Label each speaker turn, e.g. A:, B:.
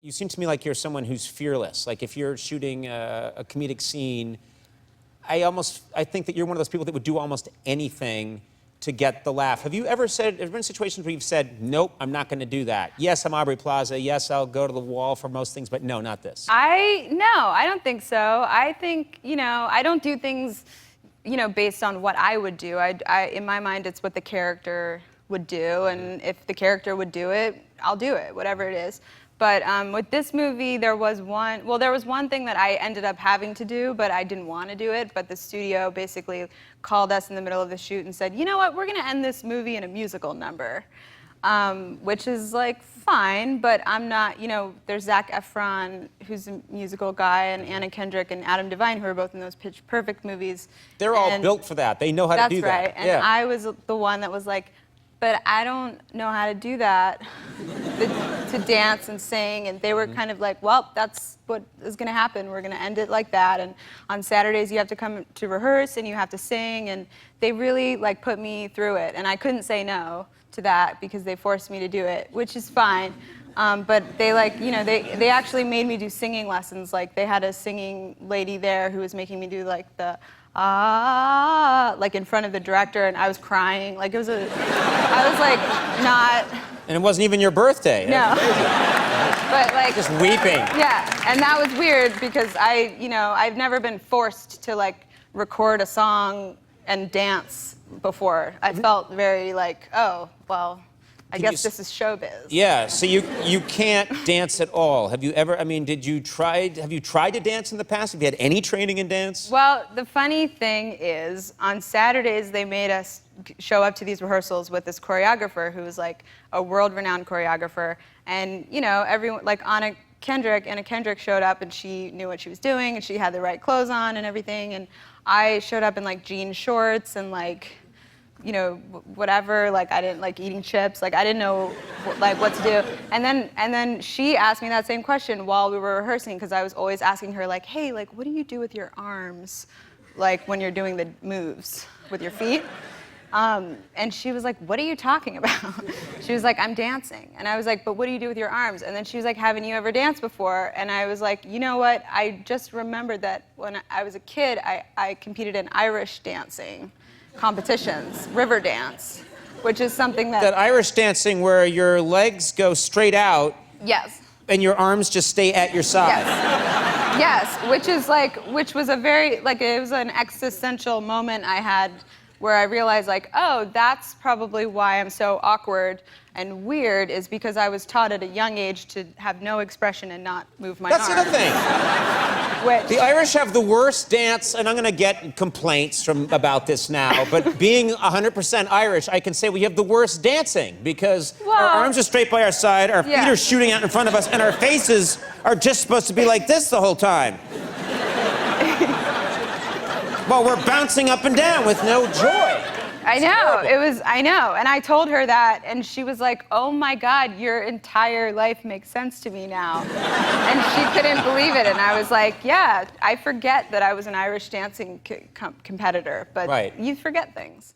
A: You seem to me like you're someone who's fearless. Like if you're shooting a comedic scene, I think that you're one of those people that would do almost anything to get the laugh. Have you ever been situations where you've said, nope, I'm not gonna do that? Yes, I'm Aubrey Plaza. Yes, I'll go to the wall for most things, but no, not this.
B: No, I don't think so. I think, I don't do things, based on what I would do. In my mind, it's what the character would do, and if the character would do it, I'll do it, whatever it is. But with this movie, there was one thing that I ended up having to do, but I didn't want to do it. But the studio basically called us in the middle of the shoot and said, you know what, we're going to end this movie in a musical number, which is like fine, but I'm not, there's Zac Efron, who's a musical guy, and Anna Kendrick and Adam Devine, who are both in those Pitch Perfect movies.
A: They're all built for that. They know how to do that.
B: That's right. And I was the one that was like, but I don't know how to do that, to dance and sing. And they were kind of like, well, that's what is going to happen. We're going to end it like that. And on Saturdays, you have to come to rehearse and you have to sing. And they really put me through it. And I couldn't say no to that because they forced me to do it, which is fine. But they they actually made me do singing lessons. Like they had a singing lady there who was making me do the in front of the director, and I was crying. I was not.
A: And it wasn't even your birthday.
B: No. But
A: just weeping.
B: Yeah, and that was weird because I've never been forced to record a song and dance before. I felt very oh, well, I guess this is showbiz.
A: Yeah, so you can't dance at all. Have you ever, have you tried to dance in the past? Have you had any training in dance?
B: Well, the funny thing is, on Saturdays, they made us show up to these rehearsals with this choreographer who was a world-renowned choreographer. And, everyone, Anna Kendrick showed up and she knew what she was doing and she had the right clothes on and everything. And I showed up in jean shorts and whatever, I didn't like eating chips, I didn't know what to do. And then she asked me that same question while we were rehearsing, because I was always asking her hey, what do you do with your arms, when you're doing the moves with your feet? And she was like, what are you talking about? She was like, I'm dancing. And I was like, but what do you do with your arms? And then she was like, haven't you ever danced before? And I was like, you know what, I just remembered that when I was a kid, I competed in Irish dancing competitions, river dance, which is something that
A: Irish dancing where your legs go straight out.
B: Yes.
A: And your arms just stay at your side.
B: Yes, which was a very, it was an existential moment I had where I realized oh, that's probably why I'm so awkward and weird, is because I was taught at a young age to have no expression and not move my arms.
A: That's the other thing. The Irish have the worst dance, and I'm gonna get complaints about this now, but being 100% Irish, I can say we have the worst dancing because our arms are straight by our side, our feet are shooting out in front of us, and our faces are just supposed to be like this the whole time. Well, we're bouncing up and down with no joy.
B: I know, and I told her that, and she was like, oh my God, your entire life makes sense to me now. And she couldn't believe it, and I was like, yeah, I forget that I was an Irish dancing competitor, but you forget things.